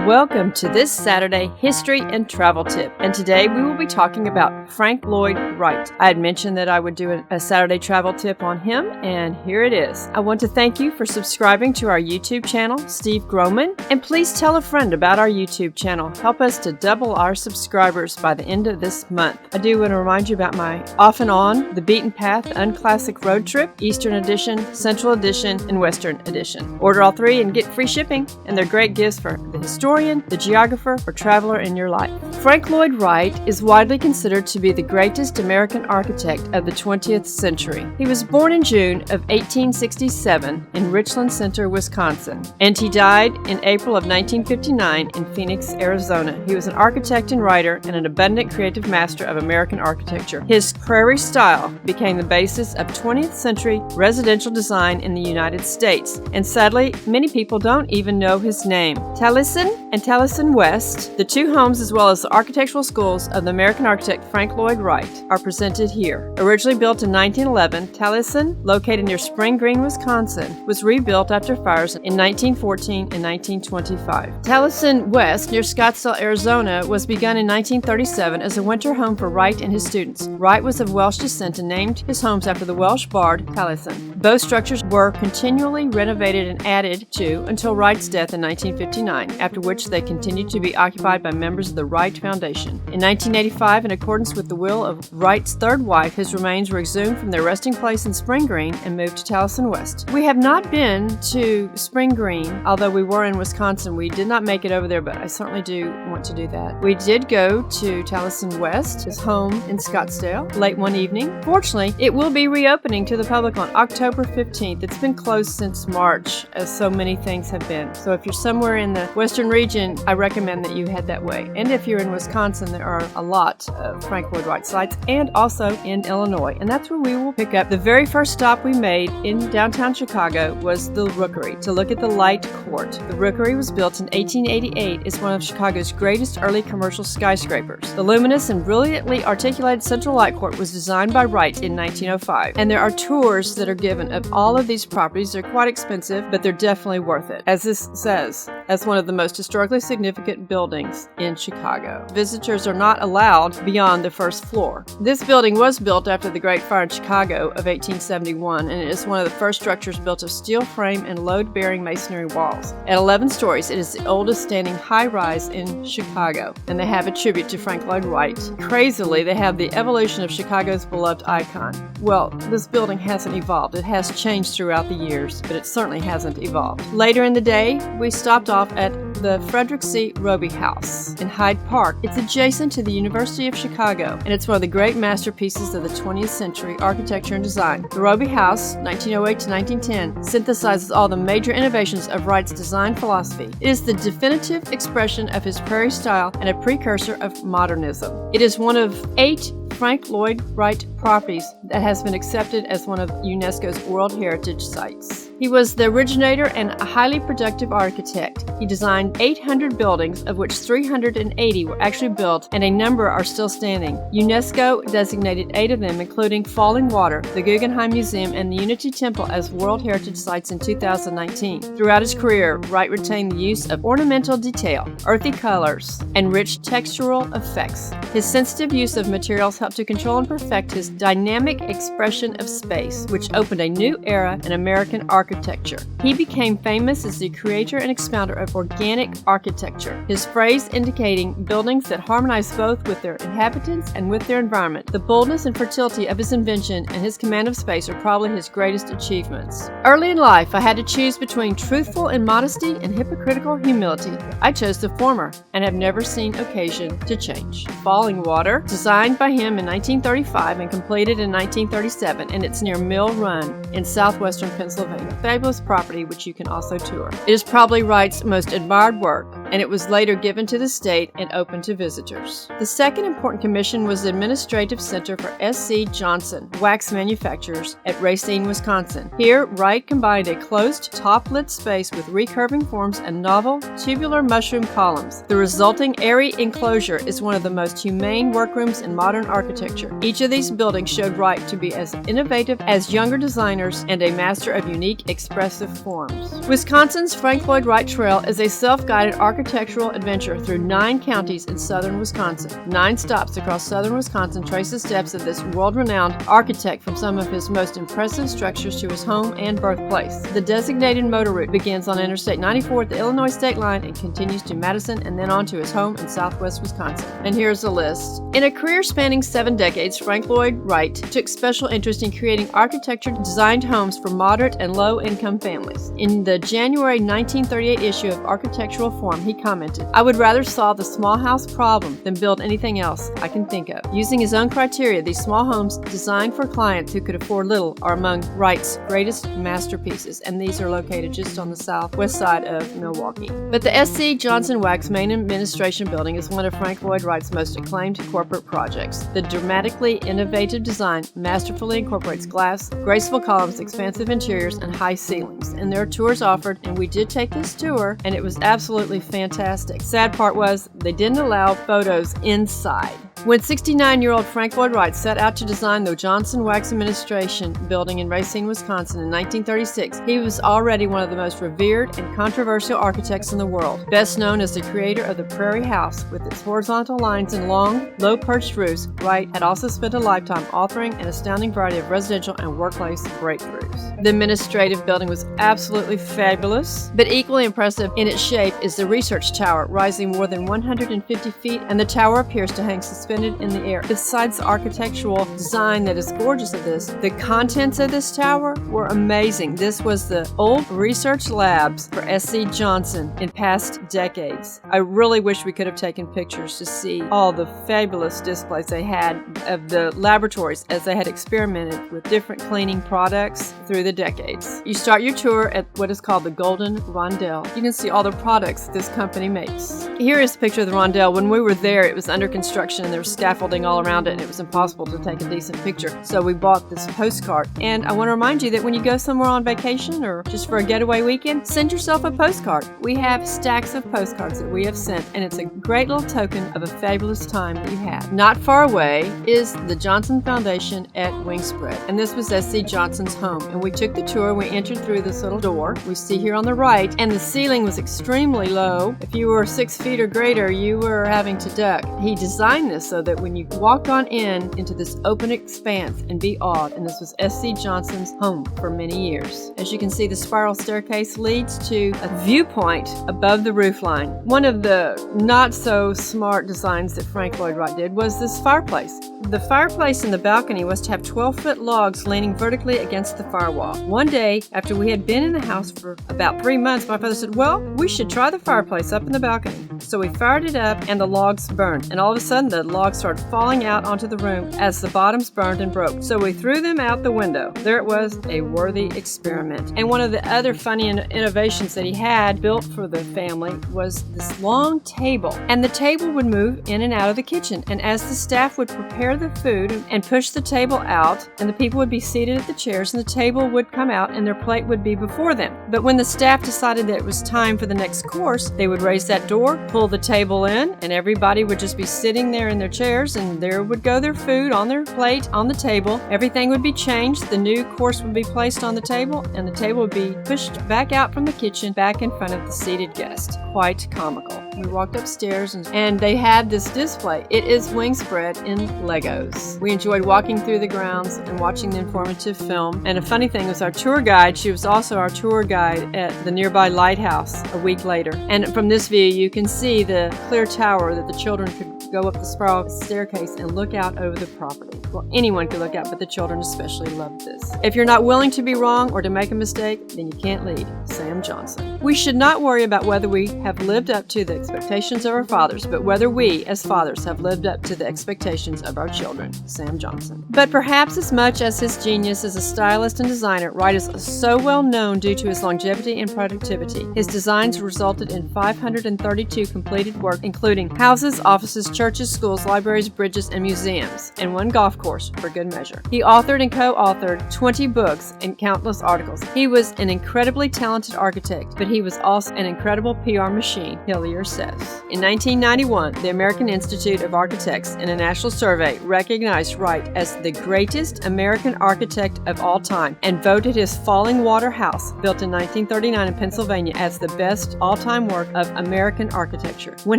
Welcome to this Saturday History and Travel Tip, and today we will be talking about Frank Lloyd Wright. I had mentioned that I would do a Saturday travel tip on him, and here it is. I want to thank you for subscribing to our YouTube channel, Steve Groman, and please tell a friend about our YouTube channel. Help us to double our subscribers by the end of this month. I do want to remind you about my off and on, the Beaten Path Unclassic Road Trip, Eastern Edition, Central Edition, and Western Edition. Order all three and get free shipping, and they're great gifts for the historian, the geographer, or traveler in your life. Frank Lloyd Wright is widely considered to be the greatest American architect of the 20th century. He was born in June of 1867 in Richland Center, Wisconsin, and he died in April of 1959 in Phoenix, Arizona. He was an architect and writer and an abundant creative master of American architecture. His prairie style became the basis of 20th century residential design in the United States, and sadly, many people don't even know his name. Taliesin and Taliesin West, the two homes as well as the architectural schools of the American architect Frank Lloyd Wright, are presented here. Originally built in 1911, Taliesin, located near Spring Green, Wisconsin, was rebuilt after fires in 1914 and 1925. Taliesin West, near Scottsdale, Arizona, was begun in 1937 as a winter home for Wright and his students. Wright was of Welsh descent and named his homes after the Welsh bard Taliesin. Both structures were continually renovated and added to until Wright's death in 1959, after which they continued to be occupied by members of the Wright Foundation. In 1985, in accordance with the will of Wright's third wife, his remains were exhumed from their resting place in Spring Green and moved to Taliesin West. We have not been to Spring Green, although we were in Wisconsin. We did not make it over there, but I certainly do want to do that. We did go to Taliesin West, his home in Scottsdale, late one evening. Fortunately, it will be reopening to the public on October 15th. It's been closed since March, as so many things have been. So if you're somewhere in the western region, I recommend that you head that way. And if you're in Wisconsin, there are a lot of Frank Lloyd Wright sites, and also in Illinois. And that's where we will pick up. The very first stop we made in downtown Chicago was the Rookery, to look at the Light Court. The Rookery was built in 1888. It's one of Chicago's greatest early commercial skyscrapers. The luminous and brilliantly articulated Central Light Court was designed by Wright in 1905. And there are tours that are given of all of these properties. They're quite expensive, but they're definitely worth it. As this says, as one of the most historically significant buildings in Chicago. Visitors are not allowed beyond the first floor. This building was built after the Great Fire in Chicago of 1871, and it is one of the first structures built of steel frame and load-bearing masonry walls. At 11 stories, it is the oldest standing high-rise in Chicago, and they have a tribute to Frank Lloyd Wright. Crazily, they have the evolution of Chicago's beloved icon. Well, this building hasn't evolved. It has changed throughout the years, but it certainly hasn't evolved. Later in the day, we stopped off at the Frederick C. Bobbie House in Hyde Park. It's adjacent to the University of Chicago, and it's one of the great masterpieces of the 20th century architecture and design. The Bobbie House, 1908 to 1910, synthesizes all the major innovations of Wright's design philosophy. It is the definitive expression of his prairie style and a precursor of modernism. It is one of 8 Frank Lloyd Wright properties that has been accepted as one of UNESCO's World Heritage Sites. He was the originator and a highly productive architect. He designed 800 buildings, of which 380 were actually built, and a number are still standing. UNESCO designated 8 of them, including Fallingwater, the Guggenheim Museum, and the Unity Temple, as World Heritage Sites in 2019. Throughout his career, Wright retained the use of ornamental detail, earthy colors, and rich textural effects. His sensitive use of materials helped to control and perfect his dynamic expression of space, which opened a new era in American architecture. He became famous as the creator and expounder of organic architecture, his phrase indicating buildings that harmonize both with their inhabitants and with their environment. The boldness and fertility of his invention and his command of space are probably his greatest achievements. Early in life, I had to choose between truthful immodesty and hypocritical humility. I chose the former and have never seen occasion to change. Fallingwater, designed by him in 1935 and completed in 1937, and it's near Mill Run in southwestern Pennsylvania. Fabulous property which you can also tour. It is probably Wright's most admired work, and it was later given to the state and open to visitors. The second important commission was the Administrative Center for S.C. Johnson Wax Manufacturers at Racine, Wisconsin. Here, Wright combined a closed, top-lit space with recurving forms and novel, tubular mushroom columns. The resulting airy enclosure is one of the most humane workrooms in modern architecture. Each of these buildings showed Wright to be as innovative as younger designers and a master of unique, expressive forms. Wisconsin's Frank Lloyd Wright Trail is a self-guided architectural architectural adventure through 9 counties in southern Wisconsin. 9 stops across southern Wisconsin trace the steps of this world-renowned architect from some of his most impressive structures to his home and birthplace. The designated motor route begins on Interstate 94 at the Illinois state line and continues to Madison and then on to his home in southwest Wisconsin. And here's a list. In a career spanning 7 decades, Frank Lloyd Wright took special interest in creating architecture-designed homes for moderate and low-income families. In the January 1938 issue of Architectural Forum, he commented, "I would rather solve the small house problem than build anything else I can think of." Using his own criteria, these small homes designed for clients who could afford little are among Wright's greatest masterpieces, and these are located just on the southwest side of Milwaukee. But the S.C. Johnson Wax main administration building is one of Frank Lloyd Wright's most acclaimed corporate projects. The dramatically innovative design masterfully incorporates glass, graceful columns, expansive interiors, and high ceilings. And there are tours offered, and we did take this tour, and it was absolutely fantastic. Sad part was they didn't allow photos inside. When 69-year-old Frank Lloyd Wright set out to design the Johnson Wax Administration building in Racine, Wisconsin in 1936, he was already one of the most revered and controversial architects in the world. Best known as the creator of the Prairie House with its horizontal lines and long, low-perched roofs, Wright had also spent a lifetime authoring an astounding variety of residential and workplace breakthroughs. The administrative building was absolutely fabulous, but equally impressive in its shape is the research tower, rising more than 150 feet, and the tower appears to hang suspended in the air. Besides the architectural design that is gorgeous of this, the contents of this tower were amazing. This was the old research labs for S.C. Johnson in past decades. I really wish we could have taken pictures to see all the fabulous displays they had of the laboratories as they had experimented with different cleaning products through the decades. You start your tour at what is called the Golden Rondelle. You can see all the products this company makes. Here is a picture of the Rondelle. When we were there, it was under construction and there was scaffolding all around it and it was impossible to take a decent picture. So we bought this postcard. And I want to remind you that when you go somewhere on vacation or just for a getaway weekend, send yourself a postcard. We have stacks of postcards that we have sent, and it's a great little token of a fabulous time that you had. Not far away is the Johnson Foundation at Wingspread, and this was S.C. Johnson's home. And we took the tour. We entered through this little door we see here on the right, and the ceiling was extremely low. If you were 6 feet or greater, you were having to duck. He designed this so that when you walked on into this open expanse and be awed, and this was S.C. Johnson's home for many years. As you can see, the spiral staircase leads to a viewpoint above the roof line. One of the not so smart designs that Frank Lloyd Wright did was this fireplace. The fireplace in the balcony was to have 12-foot logs leaning vertically against the firewall. One day, after we had been in the house for about 3 months, my father said, "Well, we should try the fireplace up in the balcony." So we fired it up and the logs burned. And all of a sudden, the logs started falling out onto the room as the bottoms burned and broke. So we threw them out the window. There it was, a worthy experiment. And one of the other funny innovations that he had built for the family was this long table. And the table would move in and out of the kitchen. And as the staff would prepare the food and push the table out, and the people would be seated at the chairs, and the table would come out and their plate would be before them. But when the staff decided that it was time for the next course, they would raise that door, pull the table in, and everybody would just be sitting there in their chairs, and there would go their food on their plate on the table. Everything would be changed. The new course would be placed on the table, and the table would be pushed back out from the kitchen back in front of the seated guest. Quite comical. We walked upstairs and they had this display. It is Wingspread in Legos. We enjoyed walking through the grounds and watching the informative film. And a funny thing was our tour guide, she was also our tour guide at the nearby lighthouse a week later. And from this view, you can see the clear tower that the children could go up the spiral staircase and look out over the property. Well, anyone could look out, but the children especially loved this. If you're not willing to be wrong or to make a mistake, then you can't lead. Sam Johnson. We should not worry about whether we have lived up to the expectations of our fathers, but whether we, as fathers, have lived up to the expectations of our children. Sam Johnson. But perhaps as much as his genius as a stylist and designer, Wright is so well known due to his longevity and productivity. His designs resulted in 532 completed work, including houses, offices, churches, churches, schools, libraries, bridges, and museums, and one golf course for good measure. He authored and co-authored 20 books and countless articles. He was an incredibly talented architect, but he was also an incredible PR machine, Hillier says. In 1991, the American Institute of Architects, in a national survey, recognized Wright as the greatest American architect of all time and voted his Fallingwater house, built in 1939 in Pennsylvania, as the best all-time work of American architecture. When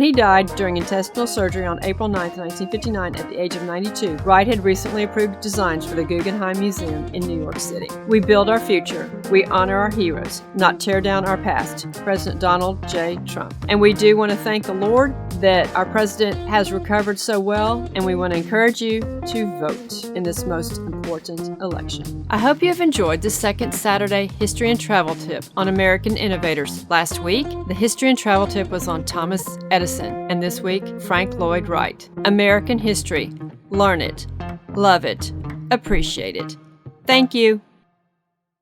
he died during intestinal surgery on April 9, 1959, at the age of 92, Wright had recently approved designs for the Guggenheim Museum in New York City. We build our future. We honor our heroes, not tear down our past. President Donald J. Trump. And we do want to thank the Lord that our president has recovered so well, and we want to encourage you to vote in this most important election. I hope you have enjoyed the second Saturday History and Travel Tip on American Innovators. Last week, the History and Travel Tip was on Thomas Edison, and this week, Frank Lloyd Wright. American history. Learn it, love it, appreciate it. Thank you.